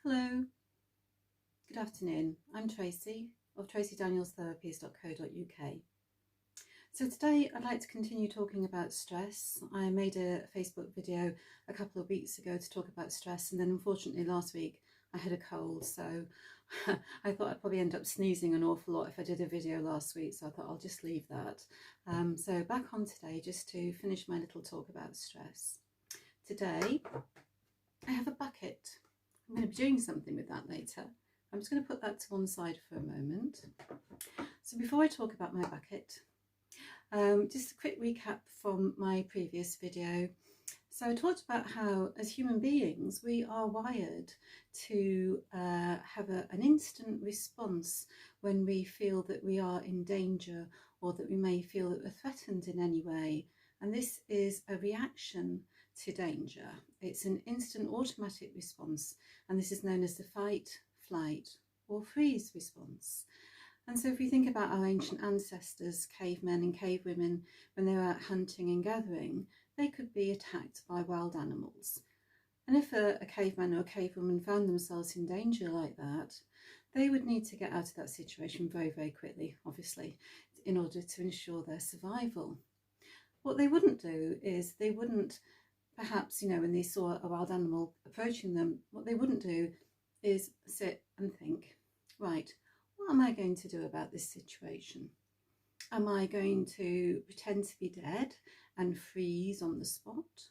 Hello, good afternoon. I'm Tracy of tracydanielstherapies.co.uk. So today I'd like to continue talking about stress. I made a Facebook video a couple of weeks ago to talk about stress, and then unfortunately last week I had a cold, so I thought I'd probably end up sneezing an awful lot if I did a video last week, so I thought I'll just leave that. So back on today just to finish my little talk about stress. Today I have a bucket. I'm going to be doing something with that later. I'm just going to put that to one side for a moment. So before I talk about my bucket, just a quick recap from my previous video. So I talked about how as human beings we are wired to have an instant response when we feel that we are in danger or that we may feel that we're threatened in any way. And this is a reaction to danger. It's an instant automatic response, and this is known as the fight, flight or freeze response. And so if we think about our ancient ancestors, cavemen and cavewomen, when they were out hunting and gathering, they could be attacked by wild animals. And if a caveman or a cavewoman found themselves in danger like that, they would need to get out of that situation very, very quickly, obviously, in order to ensure their survival. What they wouldn't do is they wouldn't, perhaps, when they saw a wild animal approaching them, what they wouldn't do is sit and think, right, what am I going to do about this situation? Am I going to pretend to be dead and freeze on the spot?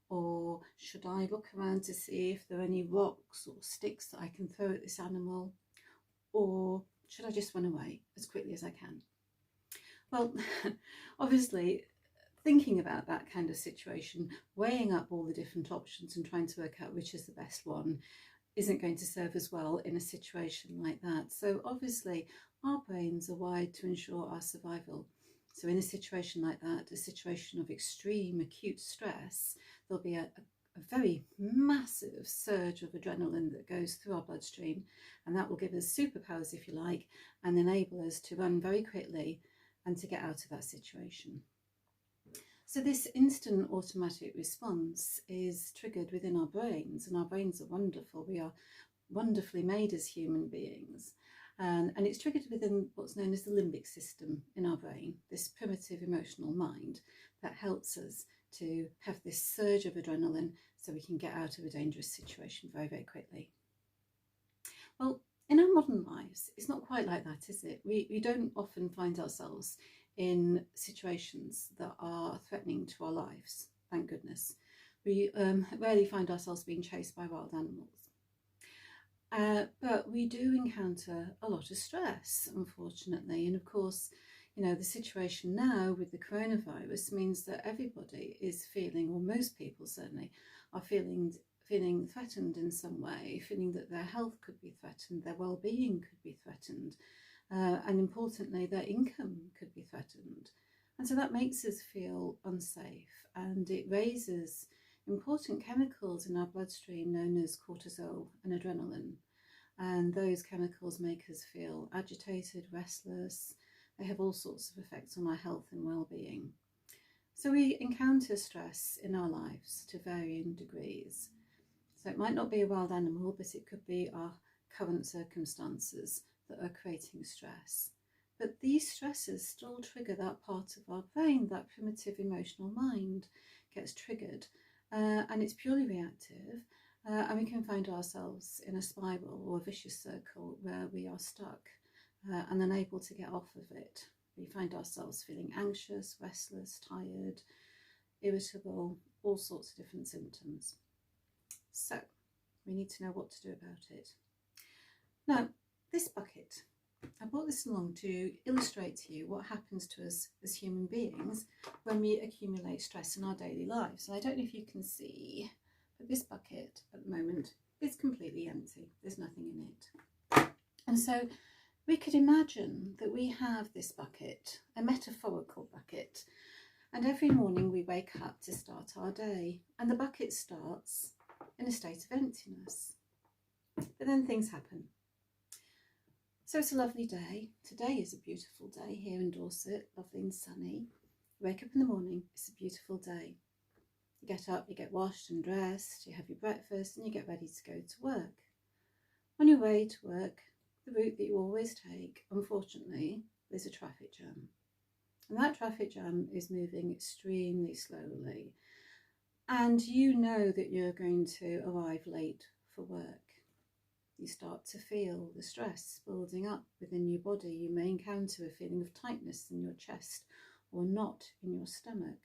Or should I look around to see if there are any rocks or sticks that I can throw at this animal? Or should I just run away as quickly as I can? Well, obviously, thinking about that kind of situation, weighing up all the different options and trying to work out which is the best one isn't going to serve as well in a situation like that. So obviously our brains are wired to ensure our survival. So in a situation like that, a situation of extreme acute stress, there'll be a very massive surge of adrenaline that goes through our bloodstream, and that will give us superpowers, if you like, and enable us to run very quickly and to get out of that situation. So this instant automatic response is triggered within our brains, and our brains are wonderful. We are wonderfully made as human beings. And it's triggered within what's known as the limbic system in our brain, this primitive emotional mind that helps us to have this surge of adrenaline so we can get out of a dangerous situation very, very quickly. Well, in our modern lives, it's not quite like that, is it? We don't often find ourselves in situations that are threatening to our lives, thank goodness. We rarely find ourselves being chased by wild animals. But we do encounter a lot of stress, unfortunately. And of course, the situation now with the coronavirus means that everybody is feeling, or most people certainly, are feeling threatened in some way, feeling that their health could be threatened, their well-being could be threatened. And importantly, their income could be threatened. And so that makes us feel unsafe, and it raises important chemicals in our bloodstream known as cortisol and adrenaline. And those chemicals make us feel agitated, restless. They have all sorts of effects on our health and well-being. So we encounter stress in our lives to varying degrees. So it might not be a wild animal, but it could be our current circumstances that are creating stress. But these stresses still trigger that part of our brain, that primitive emotional mind gets triggered, and it's purely reactive, and we can find ourselves in a spiral or a vicious circle where we are stuck and unable to get off of it. We find ourselves feeling anxious, restless, tired, irritable, all sorts of different symptoms. So we need to know what to do about it. Now, this bucket, I brought this along to illustrate to you what happens to us as human beings when we accumulate stress in our daily lives. And I don't know if you can see, but this bucket at the moment is completely empty. There's nothing in it. And so we could imagine that we have this bucket, a metaphorical bucket, and every morning we wake up to start our day, and the bucket starts in a state of emptiness. But then things happen. So it's a lovely day. Today is a beautiful day here in Dorset, lovely and sunny. You wake up in the morning, it's a beautiful day. You get up, you get washed and dressed, you have your breakfast and you get ready to go to work. On your way to work, the route that you always take, unfortunately, there's a traffic jam. And that traffic jam is moving extremely slowly. And you know that you're going to arrive late for work. You start to feel the stress building up within your body. You may encounter a feeling of tightness in your chest or knot in your stomach.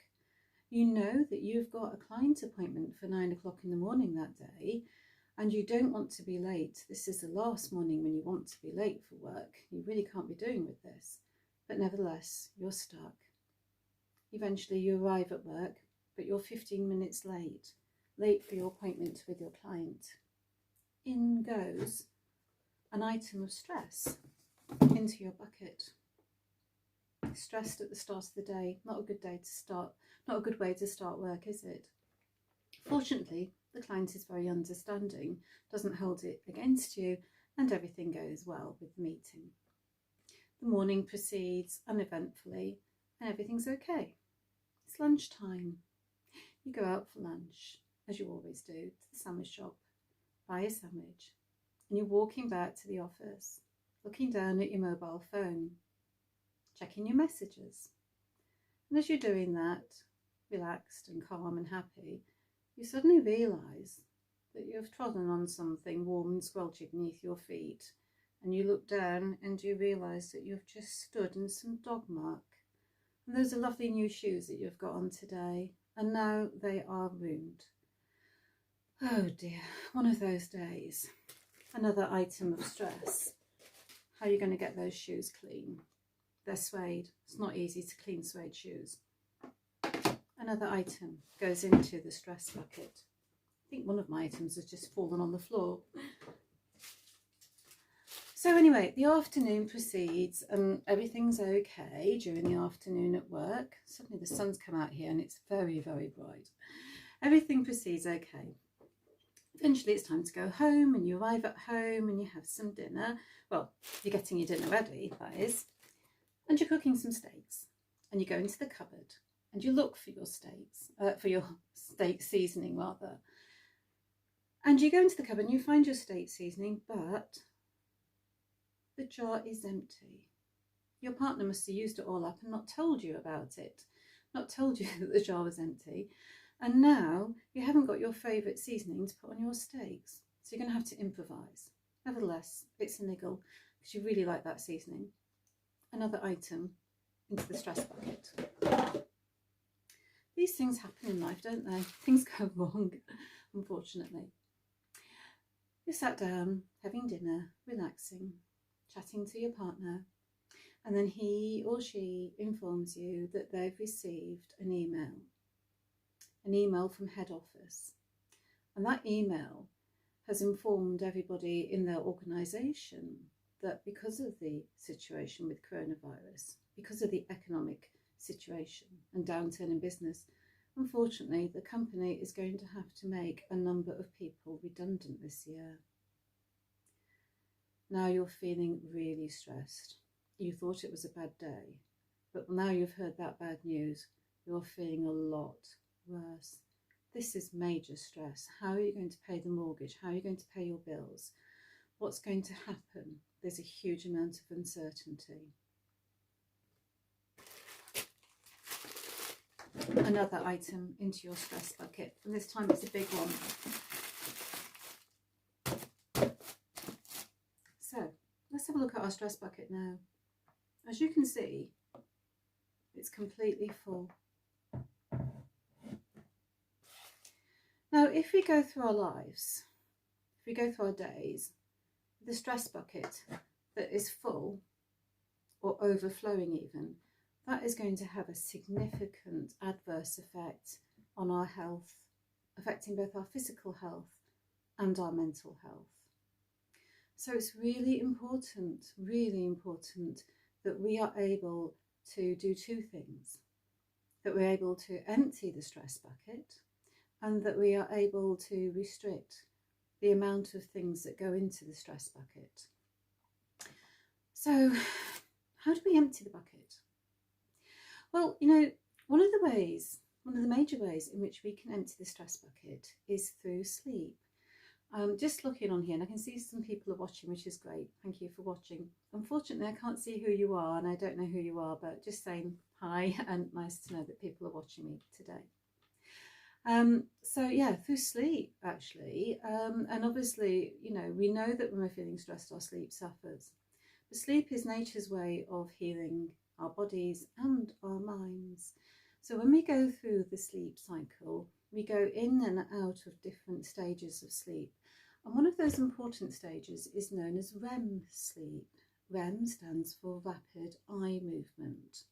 You know that you've got a client appointment for 9 o'clock in the morning that day, and you don't want to be late. This is the last morning when you want to be late for work. You really can't be doing with this. But nevertheless, you're stuck. Eventually you arrive at work, but you're 15 minutes late for your appointment with your client. In goes an item of stress into your bucket. Stressed at the start of the day, not a good day to start, not a good way to start work, is it? Fortunately, the client is very understanding, doesn't hold it against you, and everything goes well with the meeting. The morning proceeds uneventfully and everything's okay. It's lunchtime. You go out for lunch, as you always do, to the sandwich shop, buy a sandwich, and you're walking back to the office, looking down at your mobile phone, checking your messages. And as you're doing that, relaxed and calm and happy, you suddenly realise that you've trodden on something warm and squelchy beneath your feet, and you look down and you realise that you've just stood in some dog mark. And those are lovely new shoes that you've got on today, and now they are ruined. Oh dear, one of those days. Another item of stress. How are you going to get those shoes clean? They're suede. It's not easy to clean suede shoes. Another item goes into the stress bucket. I think one of my items has just fallen on the floor. So anyway, the afternoon proceeds and everything's okay during the afternoon at work. Suddenly the sun's come out here and it's very, very bright. Everything proceeds okay. Eventually it's time to go home, and you arrive at home and you have some dinner. Well, you're getting your dinner ready, that is. And you're cooking some steaks. And you go into the cupboard and you look for your steaks, for your steak seasoning rather. And you go into the cupboard and you find your steak seasoning, but the jar is empty. Your partner must have used it all up and not told you about it, not told you that the jar was empty. And now you haven't got your favourite seasoning to put on your steaks. So you're going to have to improvise. Nevertheless, it's a niggle because you really like that seasoning. Another item into the stress bucket. These things happen in life, don't they? Things go wrong, unfortunately. You sat down, having dinner, relaxing, chatting to your partner, and then he or she informs you that they've received an email from head office. And that email has informed everybody in their organisation that because of the situation with coronavirus, because of the economic situation and downturn in business, unfortunately the company is going to have to make a number of people redundant this year. Now you're feeling really stressed. You thought it was a bad day, but now you've heard that bad news, you're feeling a lot worse. This is major stress. How are you going to pay the mortgage? How are you going to pay your bills? What's going to happen? There's a huge amount of uncertainty. Another item into your stress bucket, and this time it's a big one. So let's have a look at our stress bucket now. As you can see, it's completely full. Now, if we go through our lives, if we go through our days, the stress bucket that is full or overflowing even, that is going to have a significant adverse effect on our health, affecting both our physical health and our mental health. So it's really important that we are able to do two things. That we're able to empty the stress bucket, and that we are able to restrict the amount of things that go into the stress bucket. So how do we empty the bucket? Well, you know, one of the major ways in which we can empty the stress bucket is through sleep. Just looking on here, and I can see some people are watching, which is great. Thank you for watching. Unfortunately, I can't see who you are, and I don't know who you are, but just saying hi, and nice to know that people are watching me today. So yeah, through sleep actually, and obviously, you know, we know that when we're feeling stressed, our sleep suffers. But sleep is nature's way of healing our bodies and our minds. So when we go through the sleep cycle, we go in and out of different stages of sleep. And one of those important stages is known as REM sleep. REM stands for rapid eye movement.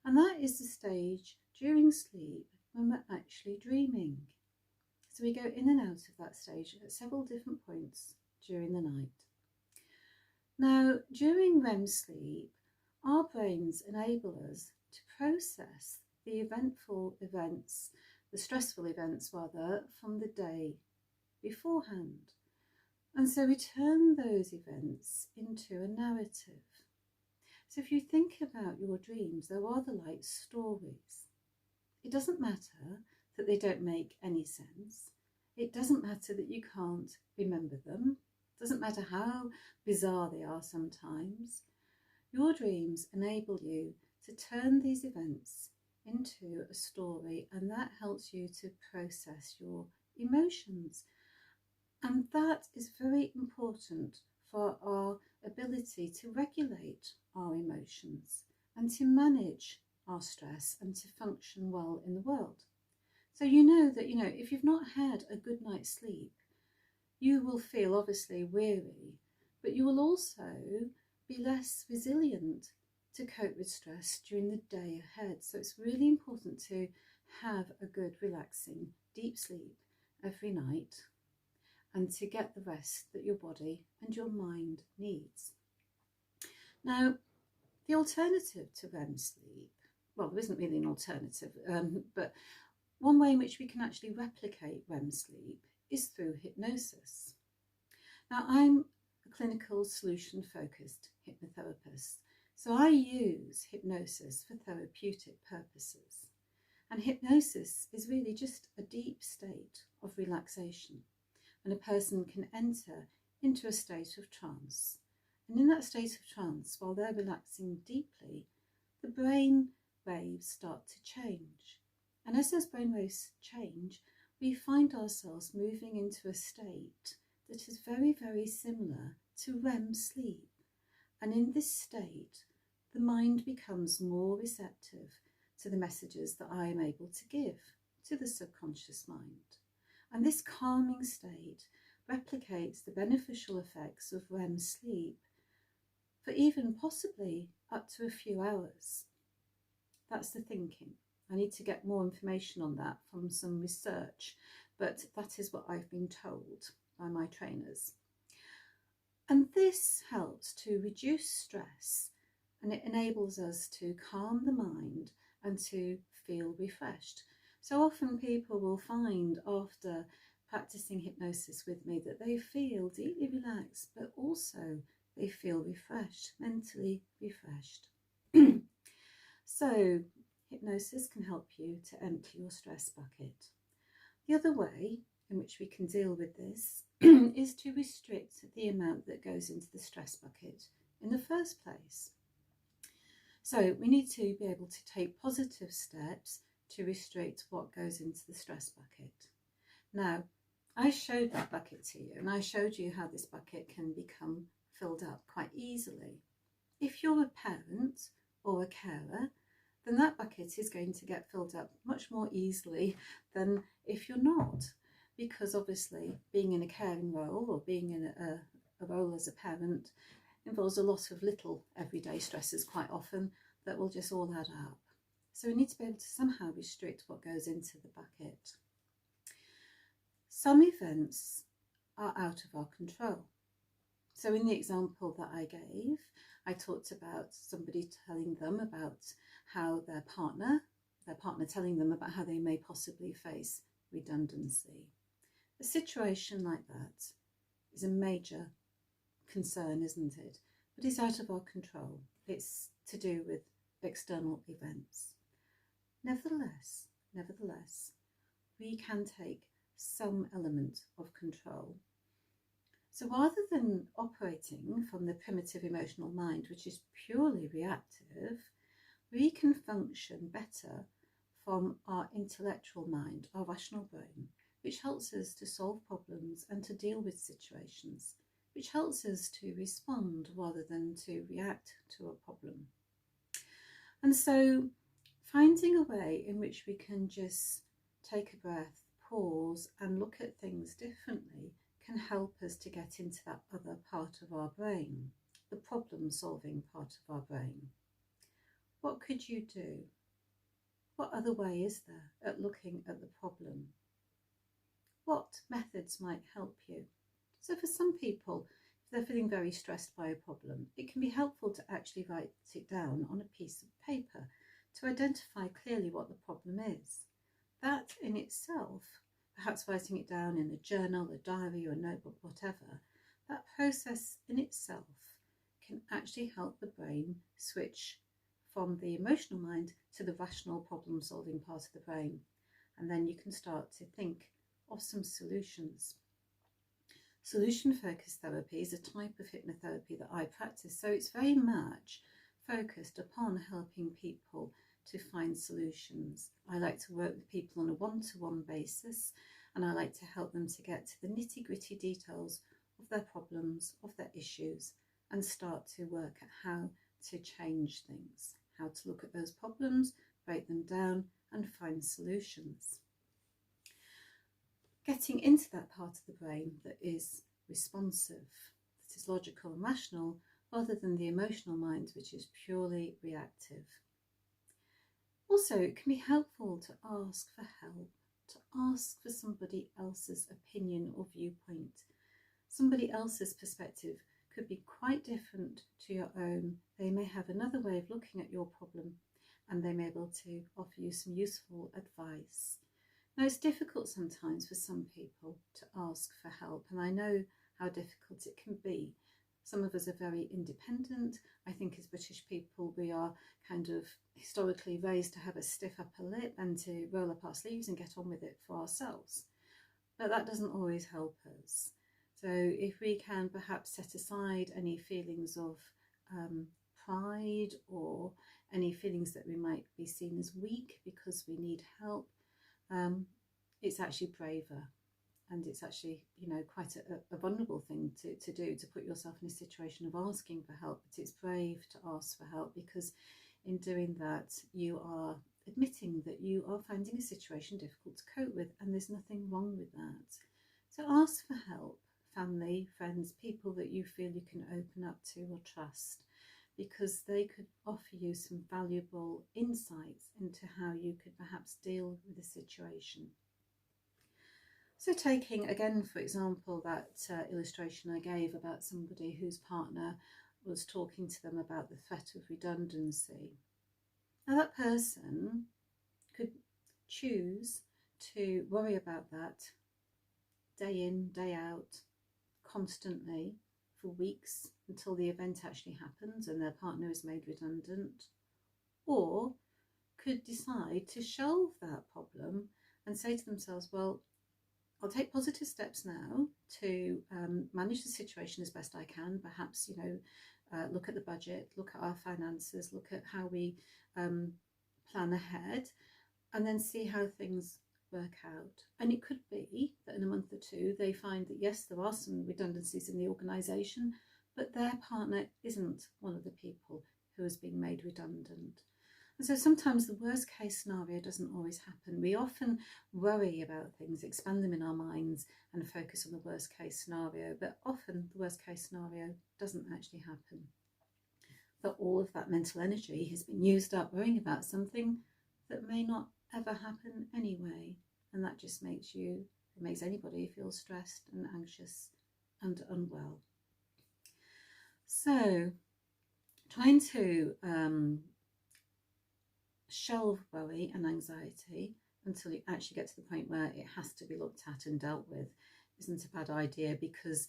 And that is the stage during sleep when we're actually dreaming. So we go in and out of that stage at several different points during the night. Now, during REM sleep, our brains enable us to process the eventful events, the stressful events rather, from the day beforehand. And so we turn those events into a narrative. So if you think about your dreams, they're rather like stories. It doesn't matter that they don't make any sense. It doesn't matter that you can't remember them. It doesn't matter how bizarre they are sometimes. Your dreams enable you to turn these events into a story, and that helps you to process your emotions. And that is very important for our ability to regulate our emotions and to manage our stress and to function well in the world. So you know that, if you've not had a good night's sleep, you will feel obviously weary, but you will also be less resilient to cope with stress during the day ahead. So it's really important to have a good, relaxing, deep sleep every night and to get the rest that your body and your mind needs. Now, the alternative to REM sleep, well, there isn't really an alternative, but one way in which we can actually replicate REM sleep is through hypnosis. Now, I'm a clinical solution-focused hypnotherapist, so I use hypnosis for therapeutic purposes. And hypnosis is really just a deep state of relaxation, and a person can enter into a state of trance. And in that state of trance, while they're relaxing deeply, the brain waves start to change. And as those brain waves change, we find ourselves moving into a state that is very, very similar to REM sleep. And in this state, the mind becomes more receptive to the messages that I am able to give to the subconscious mind. And this calming state replicates the beneficial effects of REM sleep for even possibly up to a few hours. That's the thinking. I need to get more information on that from some research, but that is what I've been told by my trainers. And this helps to reduce stress, and it enables us to calm the mind and to feel refreshed. So often people will find after practicing hypnosis with me that they feel deeply relaxed, but also they feel refreshed, mentally refreshed. So hypnosis can help you to empty your stress bucket. The other way in which we can deal with this is to restrict the amount that goes into the stress bucket in the first place. So we need to be able to take positive steps to restrict what goes into the stress bucket. Now, I showed that bucket to you, and I showed you how this bucket can become filled up quite easily. If you're a parent or a carer, then that bucket is going to get filled up much more easily than if you're not, because obviously being in a caring role or being in a role as a parent involves a lot of little everyday stresses quite often that will just all add up. So we need to be able to somehow restrict what goes into the bucket. Some events are out of our control. So in the example that I gave, I talked about somebody telling them about how their partner telling them about how they may possibly face redundancy. A situation like that is a major concern, isn't it? But it's out of our control. It's to do with external events. Nevertheless, we can take some element of control So rather than operating from the primitive emotional mind, which is purely reactive, we can function better from our intellectual mind, our rational brain, which helps us to solve problems and to deal with situations, which helps us to respond rather than to react to a problem. And so finding a way in which we can just take a breath, pause, and look at things differently can help us to get into that other part of our brain, the problem-solving part of our brain. What could you do? What other way is there at looking at the problem? What methods might help you? So for some people, if they're feeling very stressed by a problem, it can be helpful to actually write it down on a piece of paper to identify clearly what the problem is. That in itself, perhaps writing it down in a journal, a diary or a notebook, whatever, that process in itself can actually help the brain switch from the emotional mind to the rational problem-solving part of the brain. And then you can start to think of some solutions. Solution-focused therapy is a type of hypnotherapy that I practice, so it's very much focused upon helping people to find solutions. I like to work with people on a one-to-one basis, and I like to help them to get to the nitty-gritty details of their problems, of their issues, and start to work at how to change things, how to look at those problems, break them down, and find solutions. Getting into that part of the brain that is responsive, that is logical and rational, rather than the emotional mind, which is purely reactive. Also, it can be helpful to ask for help, to ask for somebody else's opinion or viewpoint. Somebody else's perspective could be quite different to your own. They may have another way of looking at your problem, and they may be able to offer you some useful advice. Now, it's difficult sometimes for some people to ask for help, and I know how difficult it can be. Some of us are very independent. I think as British people, we are kind of historically raised to have a stiff upper lip and to roll up our sleeves and get on with it for ourselves. But that doesn't always help us. So if we can perhaps set aside any feelings of pride or any feelings that we might be seen as weak because we need help, it's actually braver, and it's actually, quite a vulnerable thing to do, to put yourself in a situation of asking for help. But it's brave to ask for help, because in doing that you are admitting that you are finding a situation difficult to cope with, and there's nothing wrong with that. So ask for help, family, friends, people that you feel you can open up to or trust, because they could offer you some valuable insights into how you could perhaps deal with the situation. So taking, again, for example, that illustration I gave about somebody whose partner was talking to them about the threat of redundancy. Now that person could choose to worry about that day in, day out, constantly, for weeks, until the event actually happens and their partner is made redundant, or could decide to shelve that problem and say to themselves, well, I'll take positive steps now to manage the situation as best I can. Perhaps, look at the budget, look at our finances, look at how we plan ahead, and then see how things work out. And it could be that in a month or two they find that yes, there are some redundancies in the organisation, but their partner isn't one of the people who has been made redundant. And so sometimes the worst case scenario doesn't always happen. We often worry about things, expand them in our minds and focus on the worst case scenario, but often the worst case scenario doesn't actually happen. But all of that mental energy has been used up worrying about something that may not ever happen anyway, and that just makes anybody feel stressed and anxious and unwell. So trying to shelve worry and anxiety until you actually get to the point where it has to be looked at and dealt with isn't a bad idea, because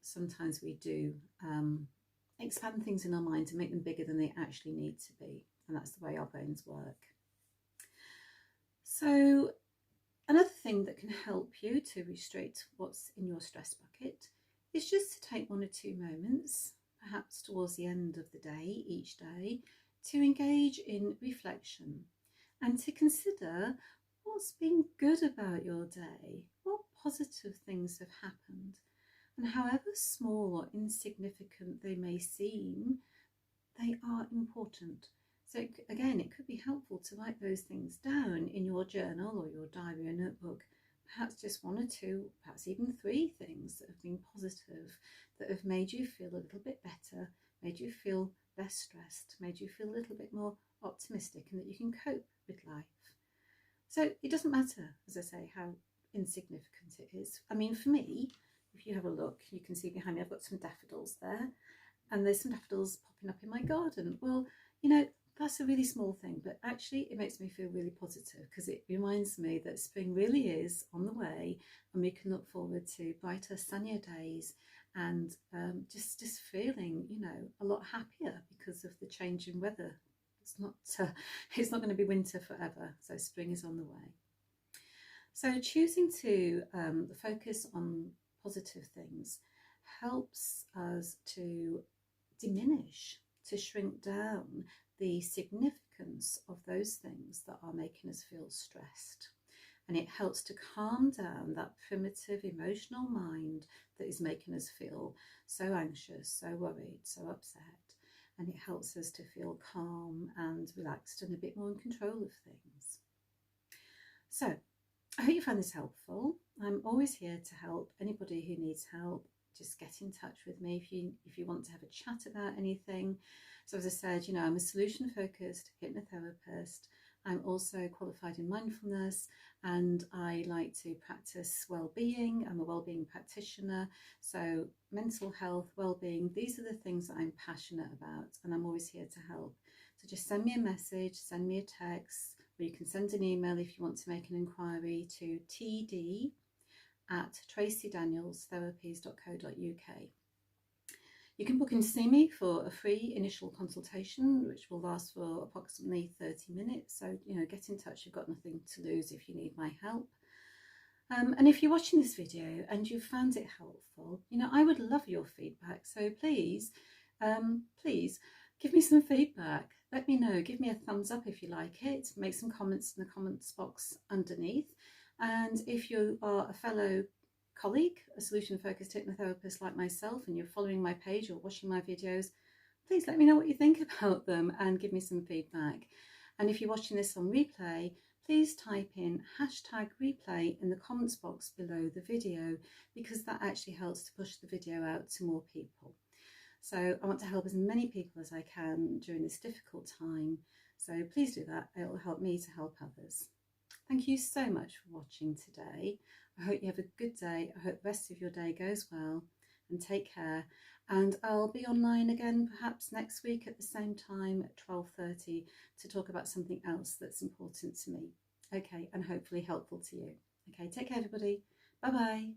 sometimes we do expand things in our minds and make them bigger than they actually need to be, and that's the way our brains work. So another thing that can help you to restrict what's in your stress bucket is just to take 1 or 2 moments, perhaps towards the end of the day, each day, to engage in reflection and to consider what's been good about your day, what positive things have happened, and however small or insignificant they may seem, they are important. So again, it could be helpful to write those things down in your journal or your diary or notebook, perhaps just 1 or 2, perhaps even 3 things that have been positive, that have made you feel a little bit better, made you feel less stressed, made you feel a little bit more optimistic, and that you can cope with life. So it doesn't matter, as I say, how insignificant it is. I mean, for me, if you have a look, you can see behind me I've got some daffodils there, and there's some daffodils popping up in my garden. Well, you know, that's a really small thing, but actually it makes me feel really positive because it reminds me that spring really is on the way, and we can look forward to brighter, sunnier days, and just feeling, you know, a lot happier because of the change in weather. It's not going to be winter forever, so spring is on the way. So choosing to focus on positive things helps us to diminish, to shrink down the significance of those things that are making us feel stressed. And it helps to calm down that primitive emotional mind that is making us feel so anxious, so worried, so upset. And it helps us to feel calm and relaxed and a bit more in control of things. So I hope you found this helpful. I'm always here to help anybody who needs help. Just get in touch with me if you want to have a chat about anything. So as I said, you know, I'm a solution-focused hypnotherapist. I'm also qualified in mindfulness, and I like to practice well-being. I'm a well-being practitioner. So mental health, well-being, these are the things that I'm passionate about, and I'm always here to help. So just send me a message, send me a text, or you can send an email if you want to make an inquiry to td@tracydanielstherapies.co.uk. You can book in to see me for a free initial consultation, which will last for approximately 30 minutes. So, you know, get in touch. You've got nothing to lose if you need my help. And if you're watching this video and you found it helpful, you know, I would love your feedback. So please give me some feedback. Let me know. Give me a thumbs up if you like it. Make some comments in the comments box underneath. And if you are a fellow colleague, a solution-focused hypnotherapist like myself, and you're following my page or watching my videos, please let me know what you think about them and give me some feedback. And if you're watching this on replay, please type in #replay in the comments box below the video, because that actually helps to push the video out to more people. So I want to help as many people as I can during this difficult time. So please do that. It will help me to help others. Thank you so much for watching today. I hope you have a good day. I hope the rest of your day goes well, and take care. And I'll be online again perhaps next week at the same time at 12:30 to talk about something else that's important to me. Okay, and hopefully helpful to you. Okay, take care everybody. Bye bye.